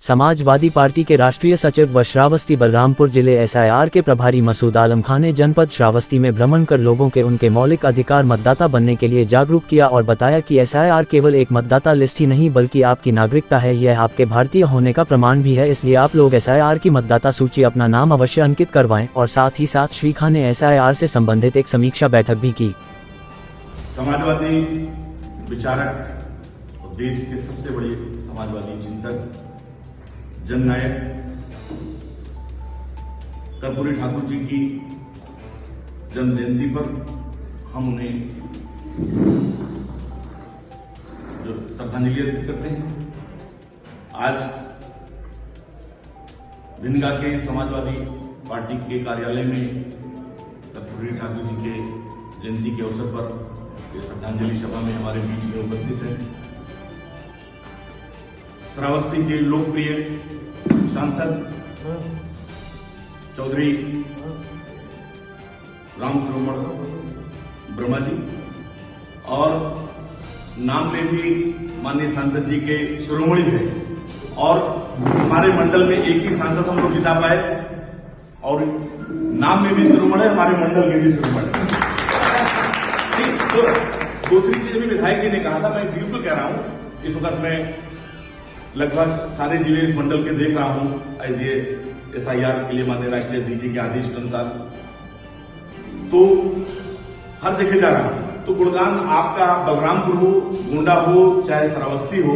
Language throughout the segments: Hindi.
समाजवादी पार्टी के राष्ट्रीय सचिव व श्रावस्ती बलरामपुर जिले एसआईआर के प्रभारी मसूद आलम खान ने जनपद श्रावस्ती में भ्रमण कर लोगों के उनके मौलिक अधिकार मतदाता बनने के लिए जागरूक किया और बताया कि एसआईआर केवल एक मतदाता लिस्ट ही नहीं बल्कि आपकी नागरिकता है, यह आपके भारतीय होने का प्रमाण भी है। इसलिए आप लोग एसआईआर की मतदाता सूची अपना नाम अवश्य अंकित करवाएं। और साथ ही साथ श्री खान ने एसआईआर से संबंधित एक समीक्षा बैठक भी की। समाजवादी विचारक और देश के सबसे बड़े समाजवादी चिंतक जननायक कर्पूरी ठाकुर जी की जन्म जयंती पर हम उन्हें जो श्रद्धांजलि अर्पित करते हैं। आज भिनगा के समाजवादी पार्टी के कार्यालय में कर्पूरी ठाकुर जी के जयंती के अवसर पर ये श्रद्धांजलि सभा में हमारे बीच में उपस्थित है श्रावस्ती के लोकप्रिय सांसद चौधरी राम शिरोमणि ब्रह्मा जी और नाम में भी माननीय सांसद जी के शिरोमणि है और हमारे मंडल में एक ही सांसद हम लोग जिता पाए और नाम में भी शिरोमणि, हमारे मंडल के भी शिरोमणि। तो दूसरी चीज भी विधायक जी ने कहा था, मैं बिल्कुल कह रहा हूं, इस वक्त मैं लगभग सारे जिले इस मंडल के देख रहा हूं एज ये एसआईआर के लिए माननीय राष्ट्रीय अध्यक्ष जी के आदेश के अनुसार, तो हर जगह जा रहा हूं। तो गुणगान आपका बलरामपुर हो, गोंडा हो, चाहे श्रावस्ती हो,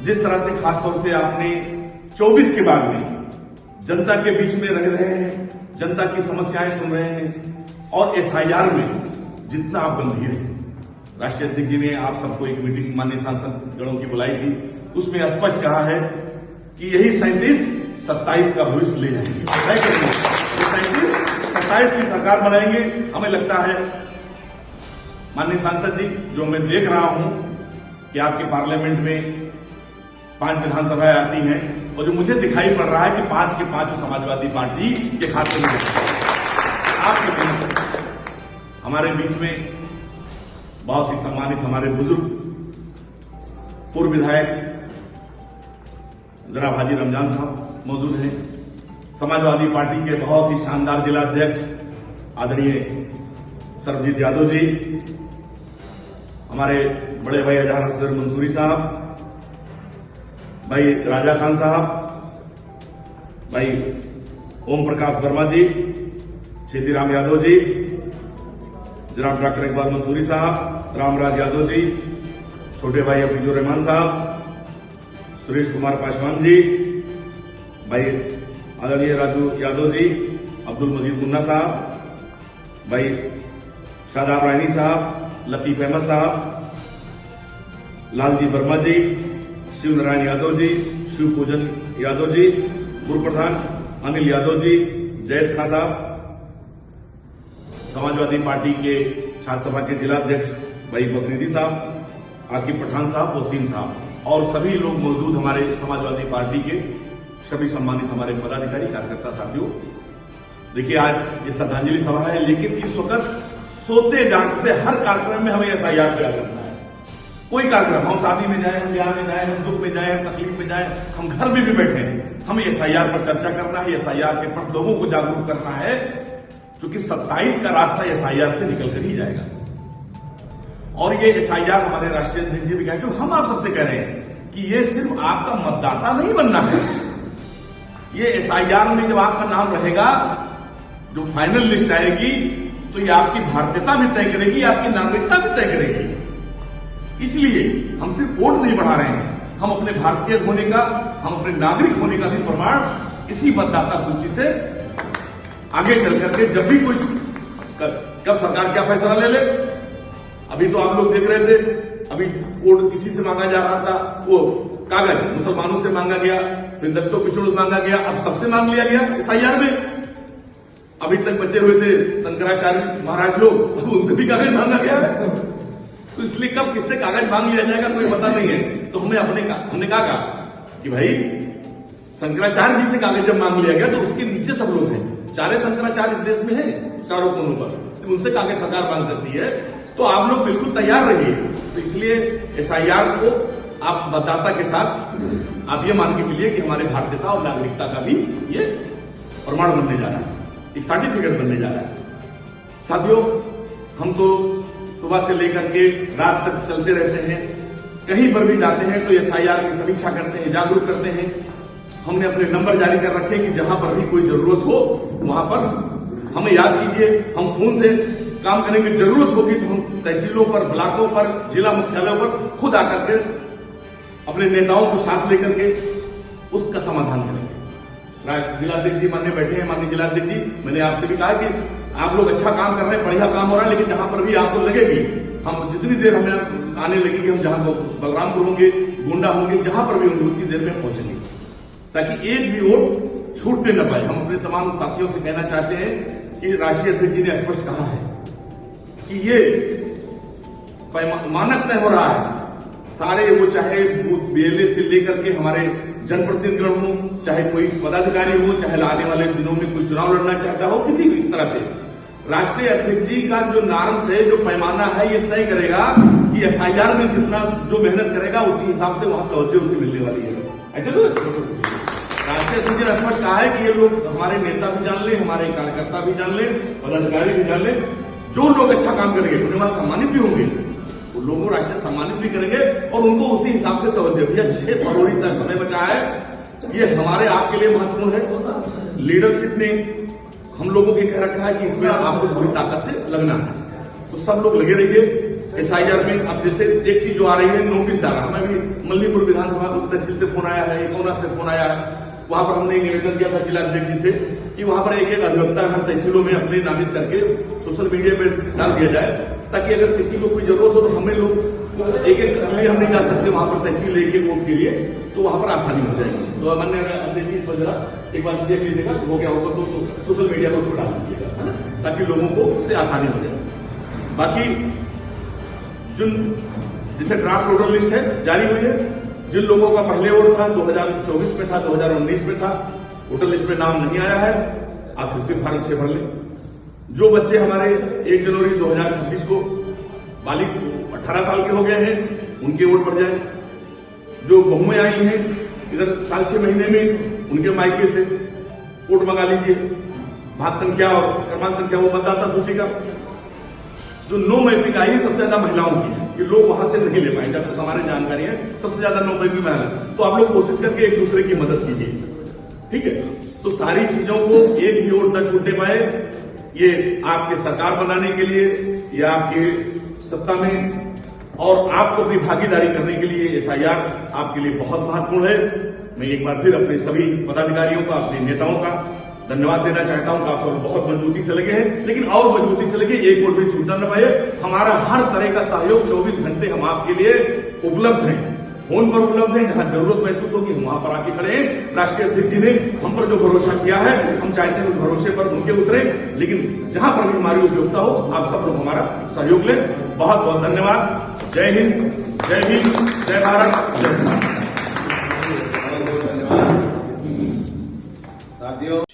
जिस तरह से खासतौर से आपने 24 के बाद में जनता के बीच में रह रहे हैं, जनता की समस्याएं सुन रहे हैं और एसआईआर में जितना आप गंभीर हैं। राष्ट्रीय अध्यक्ष जी ने आप सबको एक मीटिंग माननीय सांसद गणों की बुलाई थी, उसमें स्पष्ट कहा है कि यही 37-27 का भविष्य ले जाएंगे, 37-27 की सरकार बनाएंगे। हमें लगता है माननीय सांसद जी, जो मैं देख रहा हूं कि आपके पार्लियामेंट में 5 विधानसभाएं आती हैं और जो मुझे दिखाई पड़ रहा है कि 5 के 5 समाजवादी पार्टी के खाते में आपके हमारे बीच में बहुत ही सम्मानित हमारे बुजुर्ग पूर्व विधायक जरा भाजी रमजान साहब मौजूद हैं, समाजवादी पार्टी के बहुत ही शानदार जिला अध्यक्ष आदरणीय सरबजीत यादव जी, हमारे बड़े भाई अजहर असगर मंसूरी साहब, भाई राजा खान साहब, भाई ओम प्रकाश वर्मा जी, छेदीराम यादव जी, जनाब डॉक्टर इकबाल मंसूरी साहब, रामराज यादव जी, छोटे भाई हफीजुर रहमान साहब, सुरेश कुमार पासवान जी, भाई आदरणीय राजू यादव जी, अब्दुल मजीद मुन्ना साहब, भाई शादाब रानी साहब, लतीफ अहमद साहब, लालजी वर्मा जी, शिव नारायण यादव जी, शिव पूजन यादव जी, पूर्व प्रधान अनिल यादव जी, जैद खान साहब, समाजवादी पार्टी के छात्र सभा के जिला अध्यक्ष भाई बकरीदी साहब, आकिब पठान साहब, वसीम साहब और सभी लोग मौजूद हमारे समाजवादी पार्टी के सभी सम्मानित हमारे पदाधिकारी कार्यकर्ता साथियों। देखिए, आज ये श्रद्धांजलि सभा है, लेकिन इस वक्त सोते जागते हर कार्यक्रम में हमें ऐसा याद करना है। कोई कार्यक्रम, हम शादी में जाए, हम ब्याह में जाए, हम दुख में जाए, हम तकलीफ में जाए, हम घर में भी बैठे हैं, हमें एसआईआर पर चर्चा करना है, एसआईआर के प्रति लोगों को जागरूक करना है, क्योंकि 27 का रास्ता एसआईआर से निकल कर ही जाएगा। और ये एसआईआर हमारे राष्ट्रीय अध्यक्ष जी भी कहे, जो हम आप सबसे कह रहे हैं कि ये सिर्फ आपका मतदाता नहीं बनना है, ये एसआईआर में जब आपका नाम रहेगा, जो फाइनल लिस्ट आएगी, तो ये आपकी भारतीयता भी तय करेगी, आपकी नागरिकता भी तय करेगी। इसलिए हम सिर्फ वोट नहीं बढ़ा रहे हैं, हम अपने भारतीय होने का, हम अपने नागरिक होने का भी प्रमाण इसी मतदाता सूची से आगे चल करके, जब भी कुछ कब सरकार क्या फैसला ले ले। अभी तो आप लोग देख रहे थे, अभी वोट किसी से मांगा जा रहा था, वो कागज मुसलमानों से मांगा गया, फिर दलितों पिछड़ों से मांगा गया, अब सबसे मांग लिया गया एसआईआर में। अभी तक बचे हुए थे शंकराचार्य महाराज लोग, उनसे भी कागज मांगा गया है। तो इसलिए कब किससे कागज मांग लिया जाएगा कोई पता नहीं है। तो हमने कहा कि भाई शंकराचार्य जी से कागज जब मांग लिया गया तो उसके नीचे सब लोग हैं, 4 शंकराचार्य इस देश में है, चारों कोनों पर, तो उनसे कागज सरकार मांग सकती है। तो आप लोग बिल्कुल तैयार रहिए। तो इसलिए एसआईआर को आप मतदाता के साथ आप ये मान के चलिए कि हमारे भारतीयता और नागरिकता का भी ये प्रमाण बनने जा रहा है, एक सर्टिफिकेट बनने जा रहा है। साथियों, हम तो सुबह से लेकर के रात तक चलते रहते हैं, कहीं पर भी जाते हैं तो एसआईआर की समीक्षा करते हैं, जागरूक करते हैं। हमने अपने नंबर जारी कर रखे कि जहां पर भी कोई जरूरत हो वहां पर हमें याद कीजिए, हम फोन से काम करेंगे। जरूरत होगी तो हम तहसीलों पर, ब्लॉकों पर, जिला मुख्यालयों पर खुद आकर के अपने नेताओं को साथ लेकर के उसका समाधान करेंगे। जिलाध्यक्ष जी माननीय बैठे हैं, माननीय जिलाध्यक्ष जी, मैंने आपसे भी कहा कि आप लोग अच्छा काम कर रहे हैं, बढ़िया काम हो रहा है, लेकिन जहां पर भी आपको लगेगी, हम जितनी देर हमें आने लगेगी, हम जहां बलरामपुर होंगे, गोंडा होंगे, जहां पर भी होंगे उतनी देर में पहुंचेंगे, ताकि एक भी वोट छूटने न पाए। हम अपने तमाम साथियों से कहना चाहते हैं कि राष्ट्रीय अध्यक्ष जी ने स्पष्ट कहा है कि ये मानक तय हो रहा है। सारे वो चाहे बूथ BLA से लेकर के हमारे जनप्रतिनिधिगण हो, चाहे कोई पदाधिकारी हो, चाहे आने वाले दिनों में कोई चुनाव लड़ना चाहता हो, किसी भी तरह से राष्ट्रीय अध्यक्ष जी का जो नॉर्म्स है, जो पैमाना है, ये तय करेगा कि एसआईआर में जितना जो मेहनत करेगा उसी हिसाब से वहां तवज्जो उसे मिलने वाली है। ऐसे तो राष्ट्रीय अध्यक्ष जी ने स्पष्ट कहा है कि ये लोग हमारे नेता भी जान ले, हमारे कार्यकर्ता भी जान ले, पदाधिकारी भी जान ले, जो लोग अच्छा काम करेंगे उन्हें वहां सम्मानित भी होंगे, वो लोगों को राष्ट्रीय सम्मानित भी करेंगे और उनको उसी हिसाब से तवज्जो। भैया 6 फरवरी तक समय बचा है, ये हमारे आपके लिए महत्वपूर्ण है। लीडरशिप ने हम लोगों के कह रखा है कि इसमें आपको पूरी ताकत से लगना है, तो सब लोग लगे रहिए एसआईआर में। अब जैसे एक चीज जो आ रही है, नोटिस आ रहा है, हमें भी मल्लीपुर विधानसभा तहसील से फोन आया है, इकोना से फोन आया है, वहां पर हमने निवेदन किया था जिलाध्यक्ष जी से कि वहां पर एक अधिवक्ता हर तहसीलों में अपने नामित करके सोशल मीडिया पे डाल दिया जाए, ताकि अगर किसी को कोई जरूरत हो तो हमें लोग एक हम नहीं जा सकते वहां पर तहसील एक वोट के लिए, तो वहां पर आसानी हो जाएगी। तो माननीय अध्यक्ष जी इस पर जरा एक बार देख लीजिएगा, हो गया होगा तो सोशल मीडिया पर उसको डाल दीजिएगा, है ना, ताकि लोगों को उससे आसानी हो जाए। बाकी जिन जैसे ड्राफ्ट वोटर लिस्ट है जारी हुई है, जिन लोगों का पहले वोट था 2024 में था, 2019 में था, वोटर लिस्ट में नाम नहीं आया है, आप फिर से फार्म 6 भर लें। जो बच्चे हमारे 1 जनवरी 2026 को बालिग 18 साल के हो गए हैं, उनके वोट पड़ जाए। जो बहुएं आई हैं इधर साल 6 महीने में, उनके मायके से वोट मंगा लीजिए। भाग संख्या और क्रमांक संख्या वो मतदाता सूची का जो नो मैपिंग आई है सबसे ज्यादा महिलाओं की है, कि लोग वहां से नहीं ले पाए, जब तक हमारी जानकारी है सबसे ज्यादा नो मैपिंग महिला। तो आप लोग कोशिश करके एक दूसरे की मदद कीजिए, ठीक है। तो सारी चीजों को एक भी वोट न छूटने पाए, ये आपके सरकार बनाने के लिए, या आपके सत्ता में और आपको अपनी भागीदारी करने के लिए एसआईआर आपके लिए बहुत महत्वपूर्ण है। मैं एक बार फिर अपने सभी पदाधिकारियों का, अपने नेताओं का धन्यवाद देना चाहता हूं। आप सब बहुत मजबूती से लगे हैं, लेकिन और मजबूती से लगे, एक वोट भी छूटना न पाए। हमारा हर तरह का सहयोग 24 घंटे हम आपके लिए उपलब्ध हैं, फोन पर उपलब्ध हैं। जहां जरूरत महसूस होगी हम वहां पर आके खड़े हैं। राष्ट्रीय अध्यक्ष जी ने हम पर जो भरोसा किया है, हम चाहते हैं उस भरोसे पर उनके उतरे, लेकिन जहां पर भी हमारी उपयोगिता हो आप सब लोग हमारा सहयोग लें। बहुत बहुत धन्यवाद। जय हिंद, जय भीम, जय भारत, जय संविधान। साथियों।